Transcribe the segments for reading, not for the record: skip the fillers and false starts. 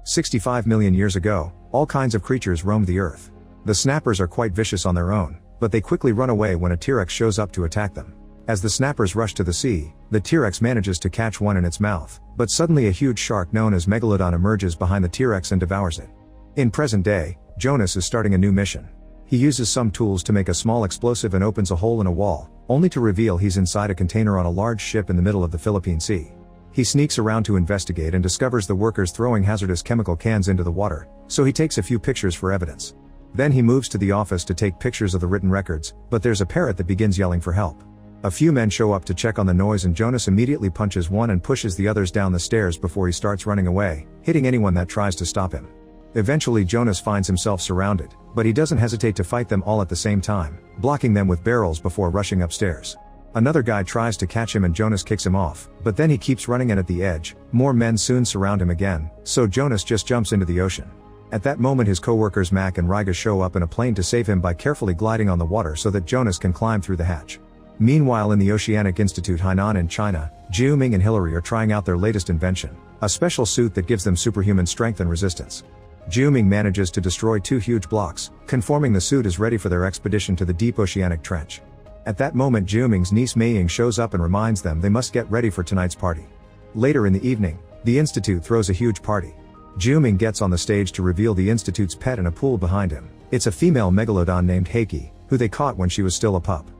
65 million years ago, all kinds of creatures roamed the earth. The snappers are quite vicious on their own, but they quickly run away when a T-Rex shows up to attack them. As the snappers rush to the sea, the T-Rex manages to catch one in its mouth, but suddenly a huge shark known as Megalodon emerges behind the T-Rex and devours it. In present day, Jonas is starting a new mission. He uses some tools to make a small explosive and opens a hole in a wall, only to reveal he's inside a container on a large ship in the middle of the Philippine Sea. He sneaks around to investigate and discovers the workers throwing hazardous chemical cans into the water, so he takes a few pictures for evidence. Then he moves to the office to take pictures of the written records, but there's a parrot that begins yelling for help. A few men show up to check on the noise and Jonas immediately punches one and pushes the others down the stairs before he starts running away, hitting anyone that tries to stop him. Eventually Jonas finds himself surrounded, but he doesn't hesitate to fight them all at the same time, blocking them with barrels before rushing upstairs. Another guy tries to catch him and Jonas kicks him off, but then he keeps running and at the edge, more men soon surround him again, so Jonas just jumps into the ocean. At that moment his co-workers Mac and Riga show up in a plane to save him by carefully gliding on the water so that Jonas can climb through the hatch. Meanwhile in the Oceanic Institute Hainan in China, Jiu Ming and Hillary are trying out their latest invention, a special suit that gives them superhuman strength and resistance. Jiu Ming manages to destroy 2 huge blocks, confirming the suit is ready for their expedition to the deep oceanic trench. At that moment Jiu Ming's niece Mei Ying shows up and reminds them they must get ready for tonight's party. Later in the evening, the Institute throws a huge party. Jiu Ming gets on the stage to reveal the Institute's pet in a pool behind him. It's a female megalodon named Heike, who they caught when she was still a pup.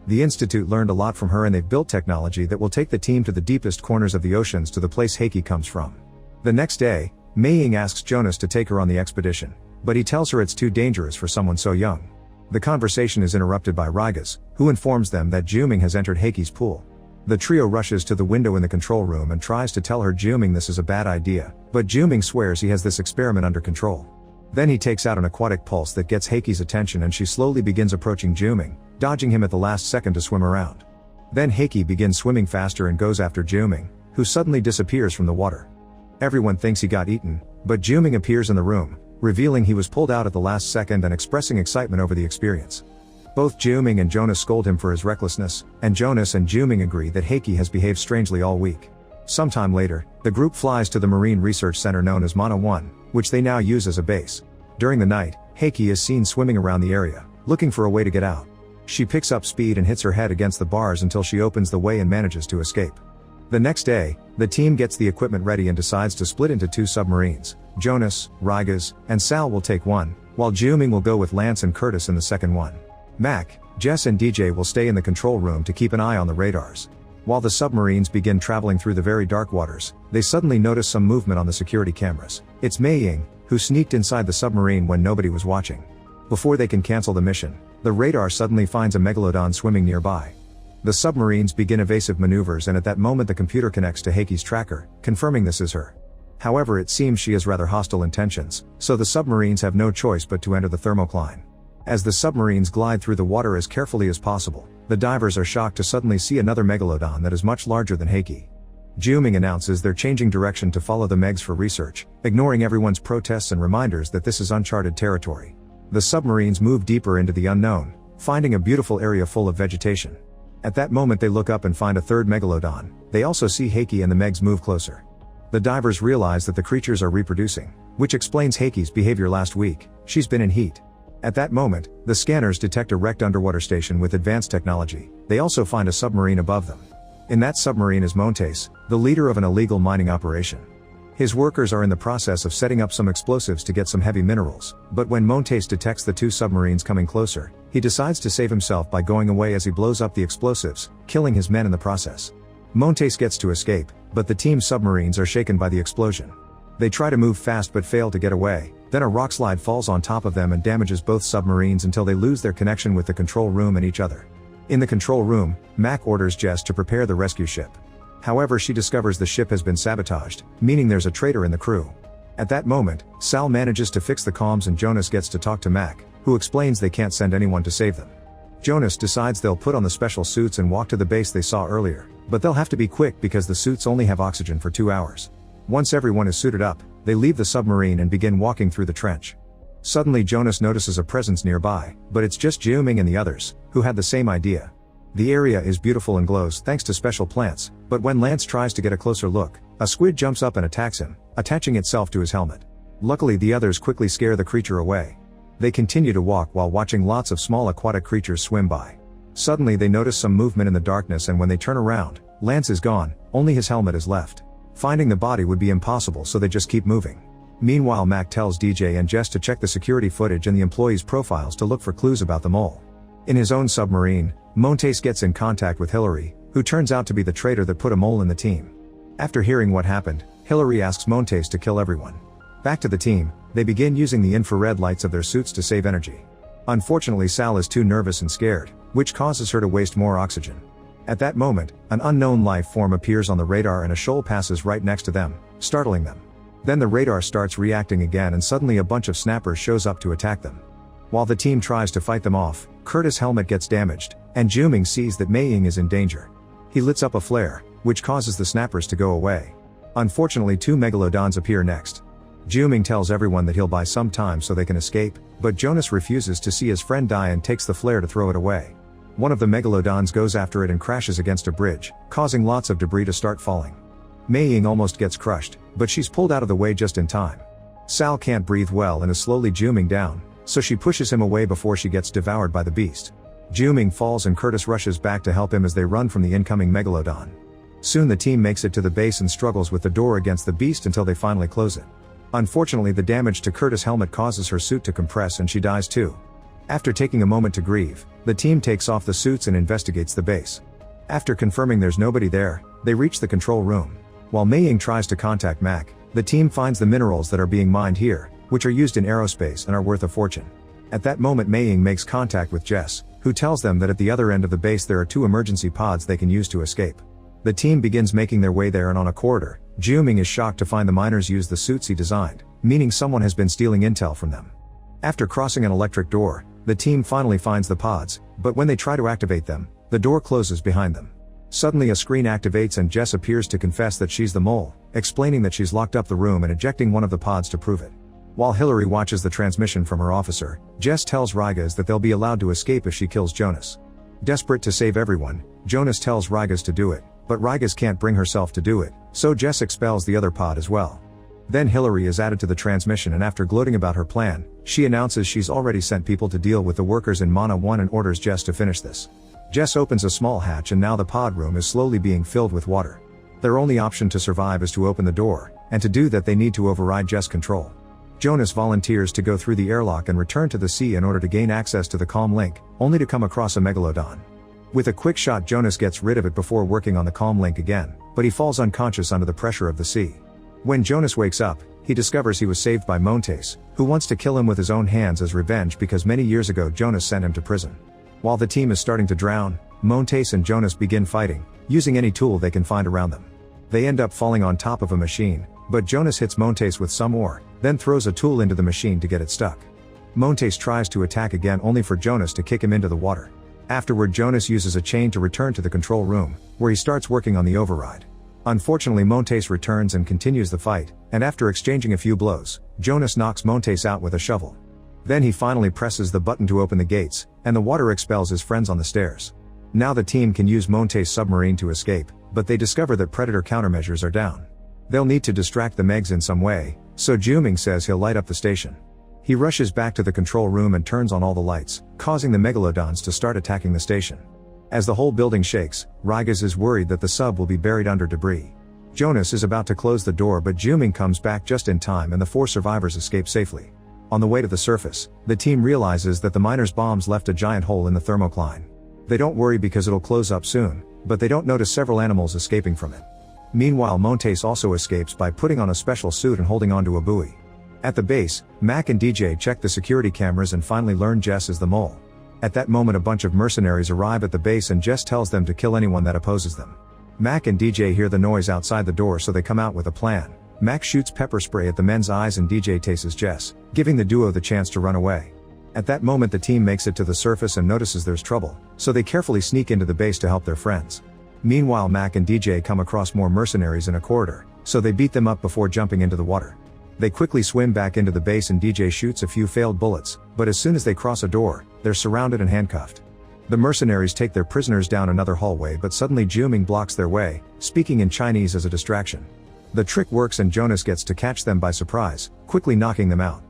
The Institute learned a lot from her and they've built technology that will take the team to the deepest corners of the oceans to the place Heike comes from. The next day, Mei Ying asks Jonas to take her on the expedition, but he tells her it's too dangerous for someone so young. The conversation is interrupted by Rigas, who informs them that Jiu Ming has entered Heike's pool. The trio rushes to the window in the control room and tries to tell her Jiu Ming this is a bad idea, but Jiu Ming swears he has this experiment under control. Then he takes out an aquatic pulse that gets Heike's attention and she slowly begins approaching Jiu Ming, dodging him at the last second to swim around. Then Heike begins swimming faster and goes after Jiu Ming, who suddenly disappears from the water. Everyone thinks he got eaten, but Jiu Ming appears in the room, revealing he was pulled out at the last second and expressing excitement over the experience. Both Jiu Ming and Jonas scold him for his recklessness, and Jonas and Jiu Ming agree that Heike has behaved strangely all week. Sometime later, the group flies to the Marine Research Center known as Mana 1, which they now use as a base. During the night, Heike is seen swimming around the area, looking for a way to get out. She picks up speed and hits her head against the bars until she opens the way and manages to escape. The next day, the team gets the equipment ready and decides to split into 2 submarines. Jonas, Rigas, and Sal will take one, while Jiu Ming will go with Lance and Curtis in the second one. Mac, Jess and DJ will stay in the control room to keep an eye on the radars. While the submarines begin traveling through the very dark waters, they suddenly notice some movement on the security cameras. It's Mei Ying, who sneaked inside the submarine when nobody was watching. Before they can cancel the mission, the radar suddenly finds a megalodon swimming nearby. The submarines begin evasive maneuvers and at that moment the computer connects to Heike's tracker, confirming this is her. However, it seems she has rather hostile intentions, so the submarines have no choice but to enter the thermocline. As the submarines glide through the water as carefully as possible, the divers are shocked to suddenly see another megalodon that is much larger than Heike. Jiu Ming announces they're changing direction to follow the Megs for research, ignoring everyone's protests and reminders that this is uncharted territory. The submarines move deeper into the unknown, finding a beautiful area full of vegetation. At that moment they look up and find a third megalodon. They also see Heike and the Megs move closer. The divers realize that the creatures are reproducing, which explains Heike's behavior last week. She's been in heat. At that moment, the scanners detect a wrecked underwater station with advanced technology. They also find a submarine above them. In that submarine is Montes, the leader of an illegal mining operation. His workers are in the process of setting up some explosives to get some heavy minerals, but when Montes detects the 2 submarines coming closer, he decides to save himself by going away as he blows up the explosives, killing his men in the process. Montes gets to escape, but the team's submarines are shaken by the explosion. They try to move fast but fail to get away, then a rockslide falls on top of them and damages both submarines until they lose their connection with the control room and each other. In the control room, Mac orders Jess to prepare the rescue ship. However, she discovers the ship has been sabotaged, meaning there's a traitor in the crew. At that moment, Sal manages to fix the comms and Jonas gets to talk to Mac, who explains they can't send anyone to save them. Jonas decides they'll put on the special suits and walk to the base they saw earlier, but they'll have to be quick because the suits only have oxygen for 2 hours. Once everyone is suited up, they leave the submarine and begin walking through the trench. Suddenly Jonas notices a presence nearby, but it's just Jiu Ming and the others, who had the same idea. The area is beautiful and glows thanks to special plants, but when Lance tries to get a closer look, a squid jumps up and attacks him, attaching itself to his helmet. Luckily the others quickly scare the creature away. They continue to walk while watching lots of small aquatic creatures swim by. Suddenly they notice some movement in the darkness, and when they turn around, Lance is gone, only his helmet is left. Finding the body would be impossible, so they just keep moving. Meanwhile, Mac tells DJ and Jess to check the security footage and the employees' profiles to look for clues about the mole. In his own submarine, Montes gets in contact with Hillary, who turns out to be the traitor that put a mole in the team. After hearing what happened, Hillary asks Montes to kill everyone. Back to the team, they begin using the infrared lights of their suits to save energy. Unfortunately, Sal is too nervous and scared, which causes her to waste more oxygen. At that moment, an unknown life form appears on the radar and a shoal passes right next to them, startling them. Then the radar starts reacting again, and suddenly a bunch of snappers shows up to attack them. While the team tries to fight them off, Curtis' helmet gets damaged, and Juming sees that Mei Ying is in danger. He lights up a flare, which causes the snappers to go away. Unfortunately, 2 megalodons appear next. Juming tells everyone that he'll buy some time so they can escape, but Jonas refuses to see his friend die and takes the flare to throw it away. One of the megalodons goes after it and crashes against a bridge, causing lots of debris to start falling. Mei Ying almost gets crushed, but she's pulled out of the way just in time. Sal can't breathe well and is slowly Juming down, so she pushes him away before she gets devoured by the beast. Juming falls and Curtis rushes back to help him as they run from the incoming megalodon. Soon the team makes it to the base and struggles with the door against the beast until they finally close it. Unfortunately, the damage to Curtis' helmet causes her suit to compress and she dies too. After taking a moment to grieve, the team takes off the suits and investigates the base. After confirming there's nobody there, they reach the control room. While Mei Ying tries to contact Mac, the team finds the minerals that are being mined here, which are used in aerospace and are worth a fortune. At that moment, Mei Ying makes contact with Jess, who tells them that at the other end of the base there are 2 emergency pods they can use to escape. The team begins making their way there, and on a corridor, Juming is shocked to find the miners use the suits he designed, meaning someone has been stealing intel from them. After crossing an electric door, the team finally finds the pods, but when they try to activate them, the door closes behind them. Suddenly a screen activates and Jess appears to confess that she's the mole, explaining that she's locked up the room and ejecting one of the pods to prove it. While Hillary watches the transmission from her officer, Jess tells Rigas that they'll be allowed to escape if she kills Jonas. Desperate to save everyone, Jonas tells Rigas to do it, but Rigas can't bring herself to do it, so Jess expels the other pod as well. Then Hillary is added to the transmission, and after gloating about her plan, she announces she's already sent people to deal with the workers in Mana 1 and orders Jess to finish this. Jess opens a small hatch and now the pod room is slowly being filled with water. Their only option to survive is to open the door, and to do that they need to override Jess' control. Jonas volunteers to go through the airlock and return to the sea in order to gain access to the Calm Link, only to come across a megalodon. With a quick shot, Jonas gets rid of it before working on the Calm Link again, but he falls unconscious under the pressure of the sea. When Jonas wakes up, he discovers he was saved by Montes, who wants to kill him with his own hands as revenge because many years ago Jonas sent him to prison. While the team is starting to drown, Montes and Jonas begin fighting, using any tool they can find around them. They end up falling on top of a machine, but Jonas hits Montes with some ore, then throws a tool into the machine to get it stuck. Montes tries to attack again, only for Jonas to kick him into the water. Afterward, Jonas uses a chain to return to the control room, where he starts working on the override. Unfortunately, Montes returns and continues the fight, and after exchanging a few blows, Jonas knocks Montes out with a shovel. Then he finally presses the button to open the gates, and the water expels his friends on the stairs. Now the team can use Montes' submarine to escape, but they discover that predator countermeasures are down. They'll need to distract the Megs in some way, so Juming says he'll light up the station. He rushes back to the control room and turns on all the lights, causing the megalodons to start attacking the station. As the whole building shakes, Rigas is worried that the sub will be buried under debris. Jonas is about to close the door, but Juming comes back just in time and the 4 survivors escape safely. On the way to the surface, the team realizes that the miners' bombs left a giant hole in the thermocline. They don't worry because it'll close up soon, but they don't notice several animals escaping from it. Meanwhile, Montes also escapes by putting on a special suit and holding onto a buoy. At the base, Mac and DJ check the security cameras and finally learn Jess is the mole. At that moment, a bunch of mercenaries arrive at the base and Jess tells them to kill anyone that opposes them. Mac and DJ hear the noise outside the door, so they come out with a plan. Mac shoots pepper spray at the men's eyes and DJ tases Jess, giving the duo the chance to run away. At that moment, the team makes it to the surface and notices there's trouble, so they carefully sneak into the base to help their friends. Meanwhile, Mac and DJ come across more mercenaries in a corridor, so they beat them up before jumping into the water. They quickly swim back into the base and DJ shoots a few failed bullets, but as soon as they cross a door, they're surrounded and handcuffed. The mercenaries take their prisoners down another hallway, but suddenly Juming blocks their way, speaking in Chinese as a distraction. The trick works and Jonas gets to catch them by surprise, quickly knocking them out.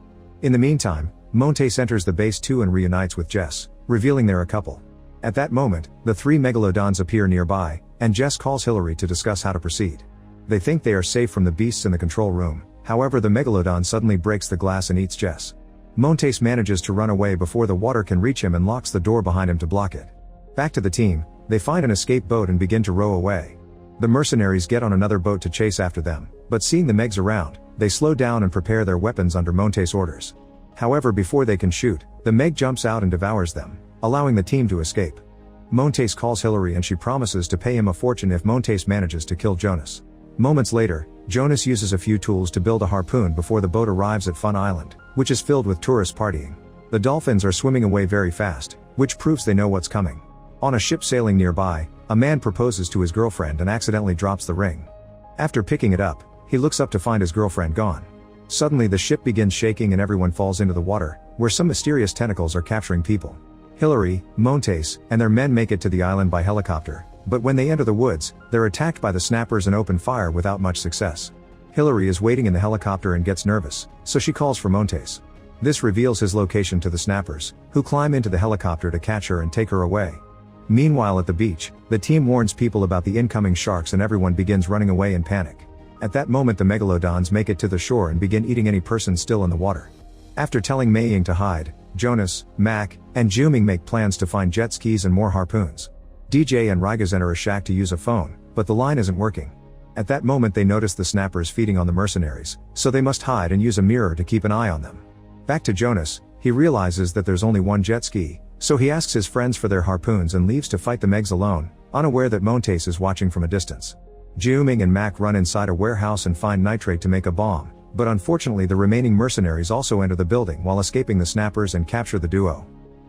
In the meantime, Montes enters the base too and reunites with Jess, revealing they're a couple. At that moment, the three megalodons appear nearby, and Jess calls Hillary to discuss how to proceed. They think they are safe from the beasts in the control room, however the megalodon suddenly breaks the glass and eats Jess. Montes manages to run away before the water can reach him and locks the door behind him to block it. Back to the team, they find an escape boat and begin to row away. The mercenaries get on another boat to chase after them, but seeing the Megs around, they slow down and prepare their weapons under Montes' orders. However, before they can shoot, the Meg jumps out and devours them, allowing the team to escape. Montes calls Hillary and she promises to pay him a fortune if Montes manages to kill Jonas. Moments later, Jonas uses a few tools to build a harpoon before the boat arrives at Fun Island, which is filled with tourists partying. The dolphins are swimming away very fast, which proves they know what's coming. On a ship sailing nearby, a man proposes to his girlfriend and accidentally drops the ring. After picking it up, he looks up to find his girlfriend gone. Suddenly the ship begins shaking and everyone falls into the water, where some mysterious tentacles are capturing people. Hillary, Montes, and their men make it to the island by helicopter, but when they enter the woods, they're attacked by the snappers and open fire without much success. Hillary is waiting in the helicopter and gets nervous, so she calls for Montes. This reveals his location to the snappers, who climb into the helicopter to catch her and take her away. Meanwhile at the beach, the team warns people about the incoming sharks and everyone begins running away in panic. At that moment the megalodons make it to the shore and begin eating any person still in the water. After telling Mei Ying to hide, Jonas, Mac, and Juming make plans to find jet skis and more harpoons. DJ and Rygas enter a shack to use a phone, but the line isn't working. At that moment they notice the snappers feeding on the mercenaries, so they must hide and use a mirror to keep an eye on them. Back to Jonas, he realizes that there's only one jet ski, so he asks his friends for their harpoons and leaves to fight the Megs alone, unaware that Montes is watching from a distance. Juming and Mac run inside a warehouse and find nitrate to make a bomb, but unfortunately the remaining mercenaries also enter the building while escaping the snappers and capture the duo.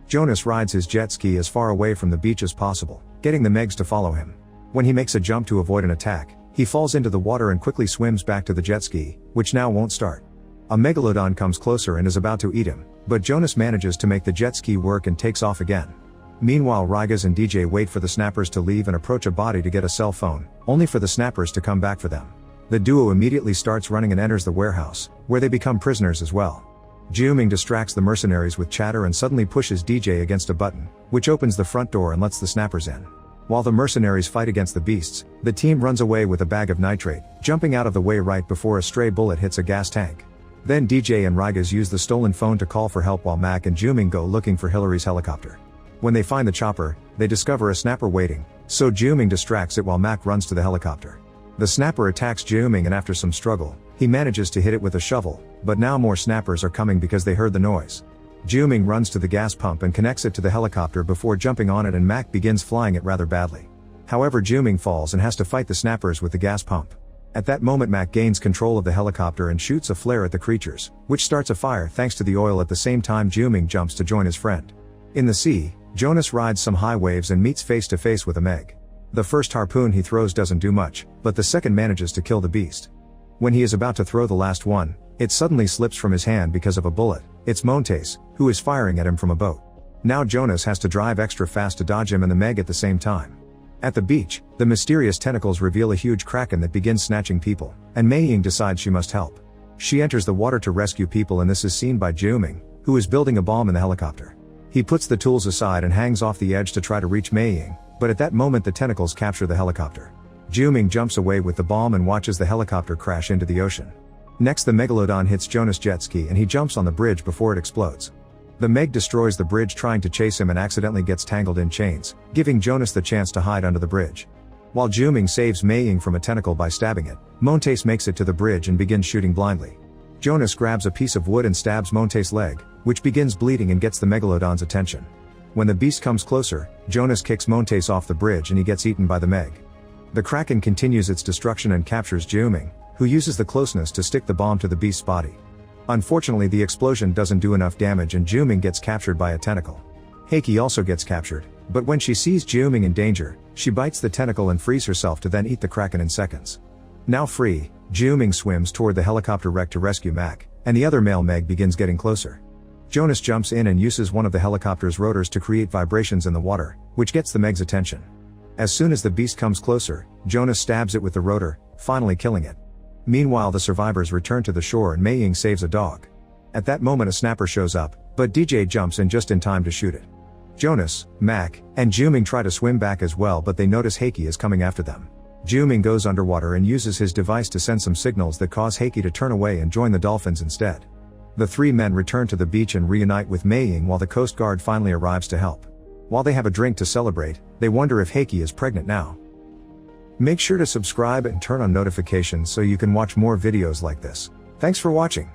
Jonas rides his jet ski as far away from the beach as possible, getting the Megs to follow him. When he makes a jump to avoid an attack, he falls into the water and quickly swims back to the jet ski, which now won't start. A megalodon comes closer and is about to eat him, but Jonas manages to make the jet ski work and takes off again. Meanwhile Rygas and DJ wait for the snappers to leave and approach a body to get a cell phone, only for the snappers to come back for them. The duo immediately starts running and enters the warehouse, where they become prisoners as well. Juming distracts the mercenaries with chatter and suddenly pushes DJ against a button, which opens the front door and lets the snappers in. While the mercenaries fight against the beasts, the team runs away with a bag of nitrate, jumping out of the way right before a stray bullet hits a gas tank. Then DJ and Rygas use the stolen phone to call for help while Mac and Juming go looking for Hillary's helicopter. When they find the chopper, they discover a snapper waiting, so Juming distracts it while Mac runs to the helicopter. The snapper attacks Juming and after some struggle, he manages to hit it with a shovel, but now more snappers are coming because they heard the noise. Juming runs to the gas pump and connects it to the helicopter before jumping on it and Mac begins flying it rather badly. However Juming falls and has to fight the snappers with the gas pump. At that moment Mac gains control of the helicopter and shoots a flare at the creatures, which starts a fire thanks to the oil. At the same time Juming jumps to join his friend. In the sea, Jonas rides some high waves and meets face to face with a Meg. The first harpoon he throws doesn't do much, but the second manages to kill the beast. When he is about to throw the last one, it suddenly slips from his hand because of a bullet. It's Montes, who is firing at him from a boat. Now Jonas has to drive extra fast to dodge him and the Meg at the same time. At the beach, the mysterious tentacles reveal a huge kraken that begins snatching people, and Mei Ying decides she must help. She enters the water to rescue people and this is seen by Juming, who is building a bomb in the helicopter. He puts the tools aside and hangs off the edge to try to reach Mei Ying, but at that moment the tentacles capture the helicopter. Juming jumps away with the bomb and watches the helicopter crash into the ocean. Next the megalodon hits Jonas' jet ski and he jumps on the bridge before it explodes. The Meg destroys the bridge trying to chase him and accidentally gets tangled in chains, giving Jonas the chance to hide under the bridge. While Juming saves Mei Ying from a tentacle by stabbing it, Montes makes it to the bridge and begins shooting blindly. Jonas grabs a piece of wood and stabs Montes' leg, which begins bleeding and gets the megalodon's attention. When the beast comes closer, Jonas kicks Montes off the bridge and he gets eaten by the Meg. The Kraken continues its destruction and captures Juming, who uses the closeness to stick the bomb to the beast's body. Unfortunately the explosion doesn't do enough damage and Juming gets captured by a tentacle. Heiki also gets captured, but when she sees Juming in danger, she bites the tentacle and frees herself to then eat the Kraken in seconds. Now free, Juming swims toward the helicopter wreck to rescue Mac, and the other male Meg begins getting closer. Jonas jumps in and uses one of the helicopter's rotors to create vibrations in the water, which gets the Meg's attention. As soon as the beast comes closer, Jonas stabs it with the rotor, finally killing it. Meanwhile, the survivors return to the shore and Mei Ying saves a dog. At that moment a snapper shows up, but DJ jumps in just in time to shoot it. Jonas, Mac, and Juming try to swim back as well, but they notice Heiki is coming after them. Juming goes underwater and uses his device to send some signals that cause Heiki to turn away and join the dolphins instead. The three men return to the beach and reunite with Mei Ying while the Coast Guard finally arrives to help. While they have a drink to celebrate, they wonder if Heiki is pregnant now. Make sure to subscribe and turn on notifications so you can watch more videos like this. Thanks for watching.